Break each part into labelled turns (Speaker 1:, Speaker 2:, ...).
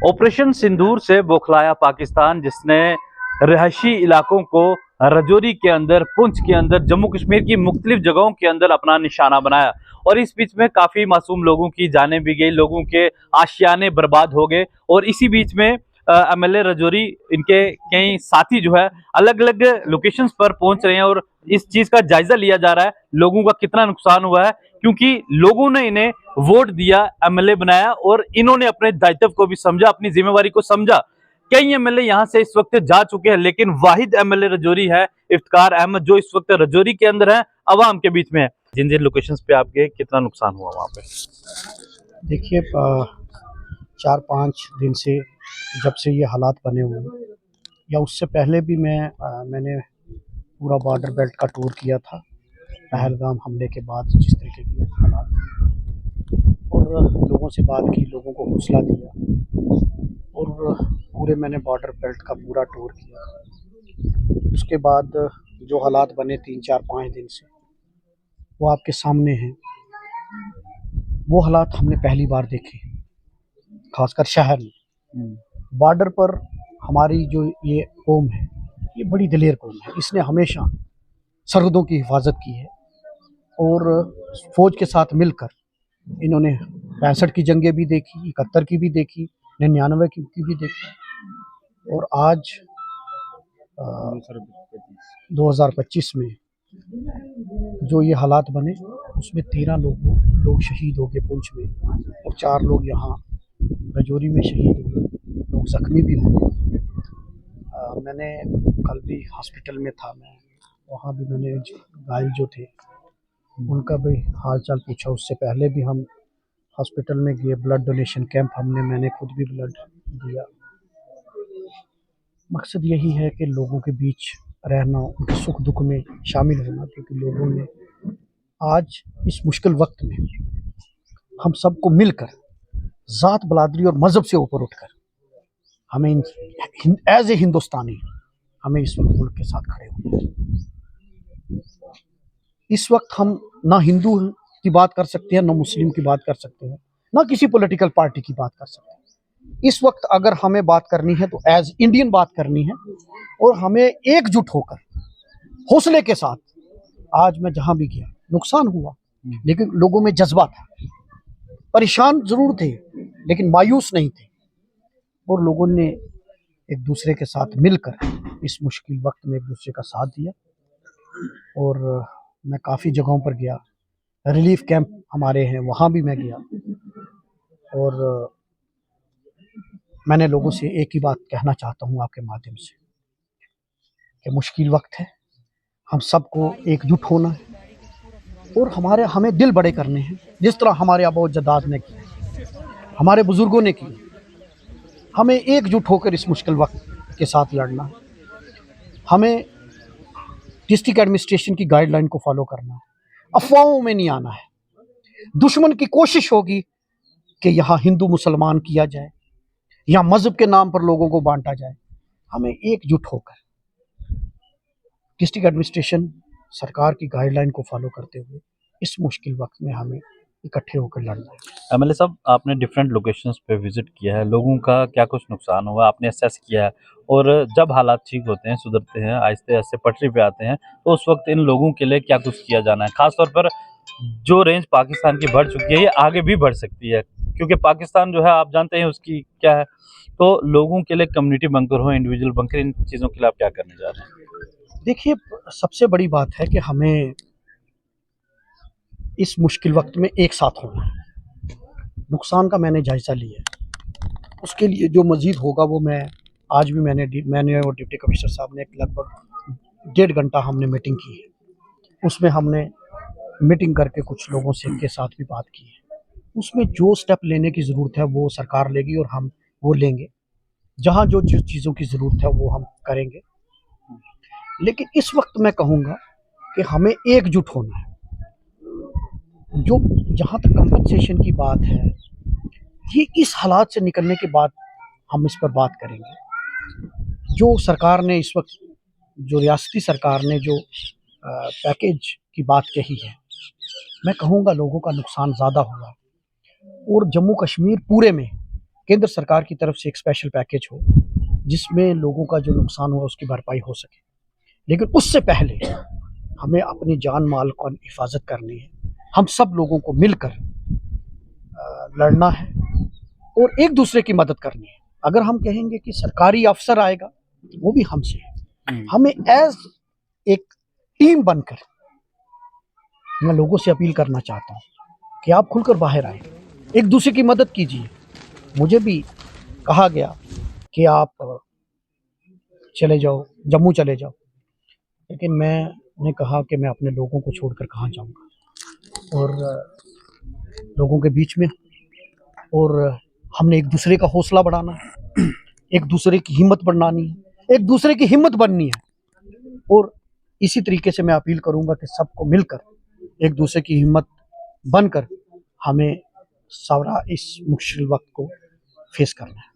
Speaker 1: Operation सिंदूर से बौखलाया पाकिस्तान, जिसने रिहायशी इलाकों को रजौरी के अंदर, पुंछ के अंदर, जम्मू कश्मीर की मुख्तलिफ जगहों के अंदर अपना निशाना बनाया। और इस बीच में काफ़ी मासूम लोगों की जानें भी गई, लोगों के आशियाने बर्बाद हो गए। और इसी बीच में एमएलए रजौरी, इनके कई साथी जो है अलग अलग लोकेशंस पर पहुंच रहे हैं और इस चीज़ का जायजा लिया जा रहा है लोगों का कितना नुकसान हुआ है, क्योंकि लोगों ने इन्हें वोट दिया, एमएलए बनाया और इन्होंने अपने दायित्व को भी समझा, अपनी जिम्मेवारी को समझा। कई एमएलए यहां से इस वक्त जा चुके हैं, लेकिन वाहिद एमएलए रजौरी है इफ्तिकार अहमद, जो इस वक्त रजौरी के अंदर है, अवाम के बीच में है। जिन जिन लोकेशंस पे आप गए, कितना नुकसान हुआ वहां पे?
Speaker 2: देखिए 4-5 दिन से, जब से ये हालात बने हुए हैं, या उससे पहले भी मैंने पूरा बॉर्डर बेल्ट का टूर किया था। पहलगाम हमले के बाद जिस तरीके के हालात, और लोगों से बात की, लोगों को हौसला दिया, और पूरे मैंने बॉर्डर बेल्ट का पूरा टूर किया। उसके बाद जो हालात बने 3-4-5 दिन से, वो आपके सामने हैं। वो हालात हमने पहली बार देखे, खासकर शहर में। बॉर्डर पर हमारी जो ये कौम है, ये बड़ी दिलेर कौम है। इसने हमेशा सरहदों की हिफाजत की है, और फ़ौज के साथ मिलकर इन्होंने 65 की जंगें भी देखी, 71 की भी देखी, 99 की भी देखी, और आज 2025 में जो ये हालात बने, उसमें 13 लोग शहीद हो गए पुंछ में, और 4 लोग यहाँ रजौरी में शहीद हुए, लोग ज़ख्मी भी हुए। मैंने कल भी हॉस्पिटल में था, मैं वहाँ भी मैंने घायल जो थे उनका भी हाल चाल पूछा। उससे पहले भी हम हॉस्पिटल में गए, ब्लड डोनेशन कैंप मैंने खुद भी ब्लड दिया। मकसद यही है कि लोगों के बीच रहना, उनके सुख दुख में शामिल होना, क्योंकि लोगों ने आज इस मुश्किल वक्त में हम सबको मिलकर, ज़ात बरादरी और मज़हब से ऊपर उठकर, हमें एज ए हिंदुस्तानी हमें इस वक्त मुल्क के साथ खड़े होना है। इस वक्त हम ना हिंदू की बात कर सकते हैं, ना मुस्लिम की बात कर सकते हैं, ना किसी पॉलिटिकल पार्टी की बात कर सकते हैं। इस वक्त अगर हमें बात करनी है तो एज इंडियन बात करनी है, और हमें एकजुट होकर हौसले के साथ, आज मैं जहां भी गया, नुकसान हुआ लेकिन लोगों में जज्बा था, परेशान जरूर थे लेकिन मायूस नहीं थे, और लोगों ने एक दूसरे के साथ मिलकर इस मुश्किल वक्त में एक दूसरे का साथ दिया। और मैं काफ़ी जगहों पर गया, रिलीफ कैंप हमारे हैं, वहाँ भी मैं गया, और मैंने लोगों से एक ही बात कहना चाहता हूँ आपके माध्यम से, कि मुश्किल वक्त है, हम सबको एकजुट होना है, और हमें दिल बड़े करने हैं, जिस तरह हमारे आबा अजदाद ने किए, हमारे बुज़ुर्गों ने किए। हमें एकजुट होकर इस मुश्किल वक्त के साथ लड़ना है। हमें डिस्ट्रिक्ट एडमिनिस्ट्रेशन की गाइडलाइन को फॉलो करना है, अफवाहों में नहीं आना है। दुश्मन की कोशिश होगी कि यहाँ हिंदू मुसलमान किया जाए, या मजहब के नाम पर लोगों को बांटा जाए। हमें एकजुट होकर डिस्ट्रिक्ट एडमिनिस्ट्रेशन, सरकार की गाइडलाइन को फॉलो करते हुए इस मुश्किल वक्त में हमें इकट्ठे होकर लड़ना है।
Speaker 1: एमएलए साहब, आपने डिफरेंट लोकेशंस पे विजिट किया है, लोगों का क्या कुछ नुकसान हुआ आपने असेस किया है, और जब हालात ठीक होते हैं, सुधरते हैं, आहिस्ते आहिस्ते पटरी पे आते हैं, तो उस वक्त इन लोगों के लिए क्या कुछ किया जाना है? खासतौर पर जो रेंज पाकिस्तान की बढ़ चुकी है, ये आगे भी बढ़ सकती है, क्योंकि पाकिस्तान जो है आप जानते हैं उसकी क्या है। तो लोगों के लिए कम्युनिटी बंकर हो, इंडिविजुअल बंकर, इन चीज़ों के लिए आप क्या करने जा रहे हैं?
Speaker 2: देखिए, सबसे बड़ी बात है कि हमें इस मुश्किल वक्त में एक साथ होना है। नुकसान का मैंने जायज़ा लिया है, उसके लिए जो मज़ीद होगा वो आज भी मैंने और डिप्टी कमिश्नर साहब ने लगभग 1.5 घंटा हमने मीटिंग की है। उसमें हमने मीटिंग करके कुछ लोगों से के साथ भी बात की है। उसमें जो स्टेप लेने की ज़रूरत है वो सरकार लेगी, और हम वो लेंगे। जहाँ जो चीज़ों की ज़रूरत है वो हम करेंगे। लेकिन इस वक्त मैं कहूँगा कि हमें एकजुट होना है। जो जहाँ तक कंपनसेशन की बात है, ये इस हालात से निकलने के बाद हम इस पर बात करेंगे। जो सरकार ने इस वक्त, जो रियासती सरकार ने जो पैकेज की बात कही है, मैं कहूँगा लोगों का नुकसान ज़्यादा हुआ, और जम्मू कश्मीर पूरे में केंद्र सरकार की तरफ से एक स्पेशल पैकेज हो जिसमें लोगों का जो नुकसान हुआ उसकी भरपाई हो सके। लेकिन उससे पहले हमें अपनी जान माल को हिफाजत करनी है। हम सब लोगों को मिलकर लड़ना है और एक दूसरे की मदद करनी है। अगर हम कहेंगे कि सरकारी अफसर आएगा, वो भी हमसे है। हमें एज एक टीम बनकर मैं लोगों से अपील करना चाहता हूँ कि आप खुलकर बाहर आए, एक दूसरे की मदद कीजिए। मुझे भी कहा गया कि आप चले जाओ, जम्मू चले जाओ, लेकिन मैंने कहा कि मैं अपने लोगों को छोड़कर कहाँ जाऊँगा, और लोगों के बीच में, और हमने एक दूसरे का हौसला बढ़ाना है, एक दूसरे की हिम्मत बढ़ानी है, एक दूसरे की हिम्मत बननी है। और इसी तरीके से मैं अपील करूंगा कि सबको मिलकर एक दूसरे की हिम्मत बनकर हमें सारा इस मुश्किल वक्त को फेस करना है।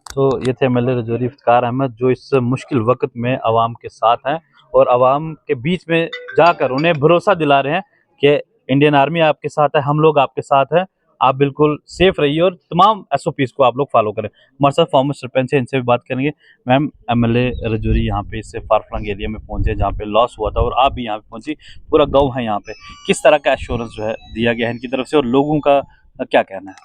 Speaker 1: तो ये थे एमएलए रजौरी इफ्तिकार अहमद, जो इस मुश्किल वक्त में आवाम के साथ हैं और आवाम के बीच में जाकर उन्हें भरोसा दिला रहे हैं कि इंडियन आर्मी आपके साथ है, हम लोग आपके साथ हैं, आप बिल्कुल सेफ रहिए और तमाम एसओपीज़ को आप लोग फॉलो करें। हमारे साथ फॉर्मर सरपंच है, इनसे भी बात करेंगे। मैम, एमएलए रजौरी यहाँ पे इससे फार फ्लंग एरिया में पहुंचे जहाँ पे लॉस हुआ था और आप भी यहाँ पे पहुंची, पूरा गाँव है यहाँ पे, किस तरह का एश्योरेंस जो है दिया गया है इनकी तरफ से और लोगों का क्या कहना है?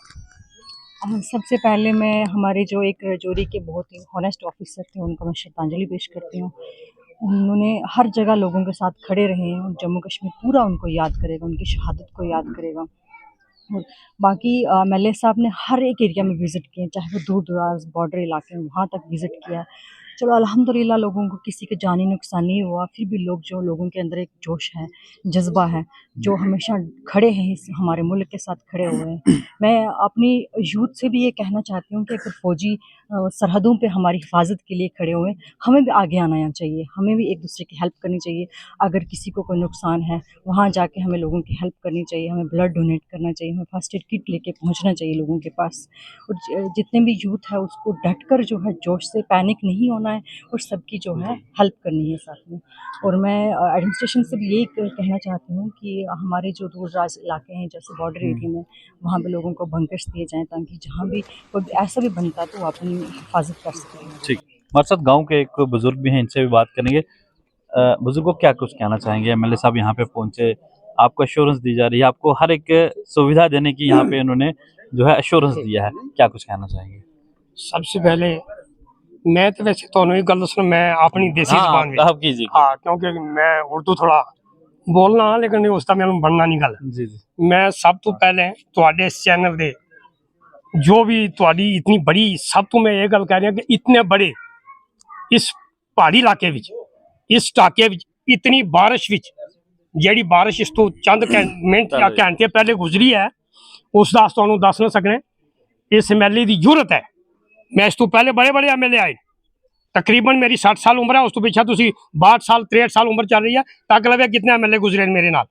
Speaker 3: सबसे पहले मैं हमारे जो एक रजौरी के बहुत ही हॉनेस्ट ऑफिसर थे उनको मैं श्रद्धांजलि पेश करती हूँ। उन्होंने हर जगह लोगों के साथ खड़े रहे हैं। जम्मू कश्मीर पूरा उनको याद करेगा, उनकी शहादत को याद करेगा। और बाकी एमएलए साहब ने हर एक एरिया में विज़िट किए, चाहे वो दूर दराज बॉर्डर इलाके में, वहाँ तक विज़िट किया। चलो अल्हम्दुलिल्लाह लोगों को किसी के जानी नुकसान नहीं हुआ, फिर भी लोगों के अंदर एक जोश है, जज्बा है, जो हमेशा खड़े हैं, इस हमारे मुल्क के साथ खड़े हुए हैं। मैं अपनी यूथ से भी ये कहना चाहती हूँ कि अगर फ़ौजी सरहदों पे हमारी हिफाजत के लिए खड़े हुए हैं, हमें भी आगे आना चाहिए, हमें भी एक दूसरे की हेल्प करनी चाहिए। अगर किसी को कोई नुकसान है, वहाँ जाके हमें लोगों की हेल्प करनी चाहिए, हमें ब्लड डोनेट करना चाहिए, हमें फर्स्ट एड किट लेके पहुँचना चाहिए लोगों के पास। और जितने भी यूथ है उसको डट कर जो है जोश से पैनिक नहीं होना है और सबकी जो है हेल्प करनी है साथ में। और मैं एडमिनिस्ट्रेशन से भी यही कहना चाहती हूँ कि हमारे जो दूर दराज इलाके हैं जैसे बॉर्डर एरिया में, वहाँ पे लोगों को बंकर्स दिए जाएँ ताकि जहाँ भी कोई ऐसा भी बनता है तो वो अपनी हिफाजत कर सकें।
Speaker 1: ठीक, हमारे साथ गांव के एक बुजुर्ग भी हैं, इनसे भी बात करेंगे। बुजुर्ग को क्या कुछ कहना चाहेंगे? एमएलए साहब यहाँ पे पहुंचे, आपको एश्योरेंस दी जा रही है, आपको हर एक सुविधा देने की यहाँ पे इन्होंने जो है एश्योरेंस दिया है, क्या कुछ कहना चाहेंगे?
Speaker 4: सबसे पहले मैं तो वैसे ਤੁਹਾਨੂੰ ਇਹ ਗੱਲ ਦੱਸਣਾ मैं अपनी देसी
Speaker 1: हाँ,
Speaker 4: ਜ਼ਬਾਨ ਵਿੱਚ
Speaker 1: आप कीजिए।
Speaker 4: हाँ क्योंकि मैं उर्दू थोड़ा बोलना हाँ लेकिन ਉਸ ਦਾ ਮੈਨੂੰ ਬਣਨਾ ਨਹੀਂ ਗੱਲ।
Speaker 1: जी जी।
Speaker 4: मैं सब तो पहले ਤੁਹਾਡੇ इस चैनल ਦੇ जो भी ਤੁਹਾਡੀ इतनी बड़ी सब तो मैं ये गल कह रहा कि इतने बड़े इस पहाड़ी इलाके ਵਿੱਚ इस टाके ਵਿੱਚ इतनी बारिश ਵਿੱਚ ਜਿਹੜੀ ਬਾਰਿਸ਼ ਇਸ ਤੋਂ ਚੰਦ ਮਿੰਟ ਜਾਂ ਘੰਟੇ ਪਹਿਲੇ ਗੁਜ਼ਰੀ ਹੈ ਉਸ ਦਾ ਤੁਹਾਨੂੰ ਦੱਸ ਨਾ ਸਕਣੇ। इस एमएलए की जरूरत है। मैं इस तो पहले बड़े बड़े एमएलए आए, तकरीबन मेरी 60 साल उम्र है, उस तो पिछा 62 साल 63 साल उम्र चल रही है, तक लगे कितने एमएलए गुजरे मेरे नाल।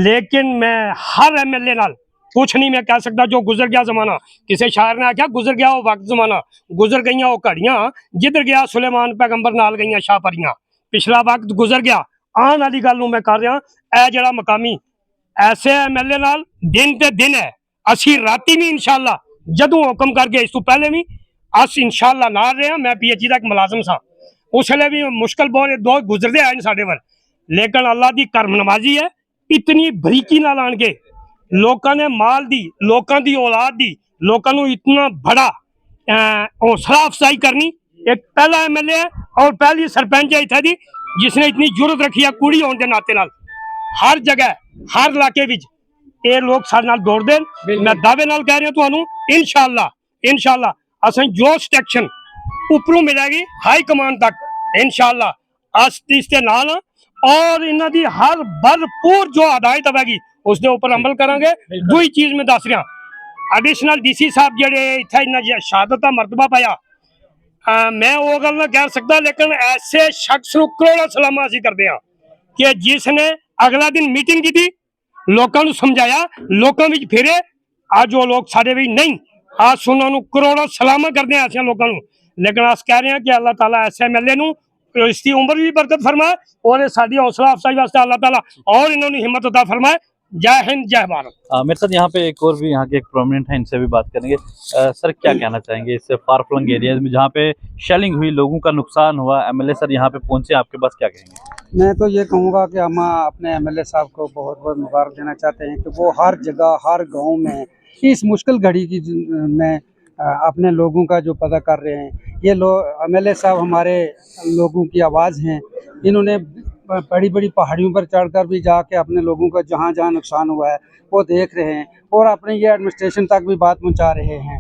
Speaker 4: लेकिन मैं हर एमएलए नाल कुछ नहीं मैं कह सकता। जो गुजर गया जमाना, किसी शायर ने आख्या गुजर गया वो वक्त जमाना, गुजर गई वो घड़ियां, जिधर गया सुलेमान पैगंबर नाल गई शाह परियां, पिछला वक्त गुजर गया। आने वाली गल मैं कर रहा, यह जरा मकामी ऐसे एमएलए नाल दिन ते दिन है, असी राती भी इंशाअल्लाह जदों हुक्म कर गए इस तो पहले भी अस इंशाअल्लाह नाल रहे हैं। मैं पीएचई का एक मुलाजम सा, उसले भी मुश्किल बहुत दो गुजरते आए साढ़े वर, लेकिन अल्लाह की करम नवाजी है। इतनी बरीकी नाल आन के लोगों ने माल दी, लोगों की औलाद दी, लोगों इतना बड़ा हौसला अफजाई करनी। एक पहला एमएलए है और पहली सरपंच है इत्थे दी जिसने इतनी जरूरत रखी है कुड़ी होने के नाते नाल। हर जगह हर इलाके विच ये लोग सारे नाल दौड़ देन। मैं दावे नाल कह रहा तुहानू इंशाअल्लाह असें जो इंस्ट्रक्शन उपरों मिलेगी हाई कमान तक इंशाअल्लाह अस इसके नाल और इन्हां दी हर भरपूर जो हदायत आवेगी उसके ऊपर अमल करांगे। दूई चीज मैं दस रहा, एडिशनल डीसी साहब जेडे इत्थे इन्हां शहादत दा मरतबा पाया, मैं वो गल ना कह सकता, लेकिन ऐसे शख्स नूं करोड़ों सलामा असीं करदे हां कि जिसने अगला दिन मीटिंग की थी, लोगों समझाया, लोगों में फिरे, आज वो लोग साढ़े भी नहीं, आज उन्होंने करोड़ों सलामा करते हैं ऐसे लोगों को। लेकिन अस कह रहे हैं कि अल्लाह ताला ऐसे एमएलए नूं इसकी उम्र भी बरकत फरमाए और साडी हौसला अफजाई वास्ते अल्लाह ताला और इन्होंने हिम्मत अता फरमाए जय हिंद जय भारत।
Speaker 1: मेरे साथ यहाँ पे एक और भी यहाँ के एक प्रोमिनेंट है, इनसे भी बात करेंगे। सर क्या कहना चाहेंगे इससे फार फ्लंग एरियाज में जहाँ पे शेलिंग हुई, लोगों का नुकसान हुआ, एमएलए सर यहाँ पे पहुंचे, आपके पास क्या कहेंगे?
Speaker 5: मैं तो ये कहूँगा कि हम अपने एमएलए साहब को बहुत बहुत मुबारक देना चाहते हैं कि वो हर जगह हर गांव में इस मुश्किल घड़ी की में अपने लोगों का जो पता कर रहे हैं। ये लोग एमएलए साहब हमारे लोगों की आवाज़ हैं। इन्होंने बड़ी बड़ी पहाड़ियों पर चढ़कर भी जाके अपने लोगों का जहाँ जहाँ नुकसान हुआ है वो देख रहे हैं और अपने ये एडमिनिस्ट्रेशन तक भी बात पहुँचा रहे हैं।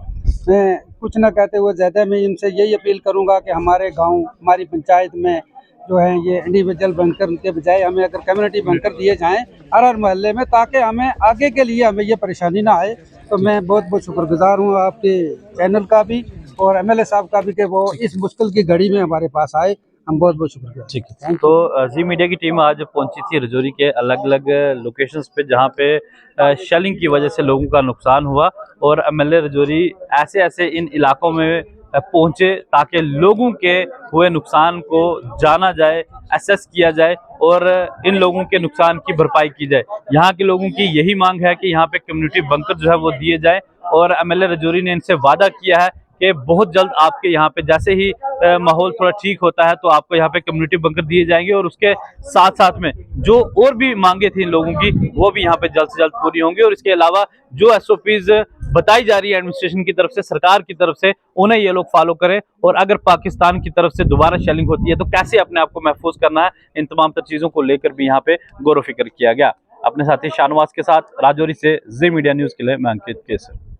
Speaker 5: मैं कुछ ना कहते हुए ज़्यादा मैं इनसे यही अपील करूँगा कि हमारे गाँव हमारी पंचायत में जो है ये इंडिविजुअल बनकर के बजाय हमें अगर कम्युनिटी बनकर दिए जाएं हर मोहल्ले में, ताकि हमें आगे के लिए हमें ये परेशानी ना आए। तो मैं बहुत बहुत शुक्रगुजार हूँ आपके चैनल का भी और एमएलए साहब का भी कि वो इस मुश्किल की घड़ी में हमारे पास आए। हम बहुत बहुत शुक्रिया।
Speaker 1: ठीक है। तो जी मीडिया की टीम आज पहुंची थी रजौरी के अलग अलग लोकेशंस पे जहां पे शेलिंग की वजह से लोगों का नुकसान हुआ और एमएलए रजौरी ऐसे ऐसे इन इलाकों में पहुंचे ताकि लोगों के हुए नुकसान को जाना जाए, असेस किया जाए और इन लोगों के नुकसान की भरपाई की जाए। यहाँ के लोगों की यही मांग है कि यहाँ पे कम्युनिटी बंकर जो है वो दिए जाए और एमएलए रजौरी ने इनसे वादा किया है कि बहुत जल्द आपके यहाँ पे जैसे ही माहौल थोड़ा ठीक होता है तो आपको यहाँ पे कम्युनिटी बंकर दिए जाएंगे और उसके साथ साथ में जो और भी मांगे थी इन लोगों की वो भी यहाँ पे जल्द से जल्द पूरी होंगी। और इसके अलावा जो एसओपीज बताई जा रही है एडमिनिस्ट्रेशन की तरफ से, सरकार की तरफ से, उन्हें ये लोग फॉलो करें और अगर पाकिस्तान की तरफ से दोबारा शेलिंग होती है तो कैसे अपने आप को महफूज करना है, इन तमाम तर चीजों को लेकर भी यहाँ पे गौर व फिक्र किया गया। अपने साथी शाहनवाज के साथ राजौरी से जी मीडिया न्यूज के लिए मैं अंकित केसर।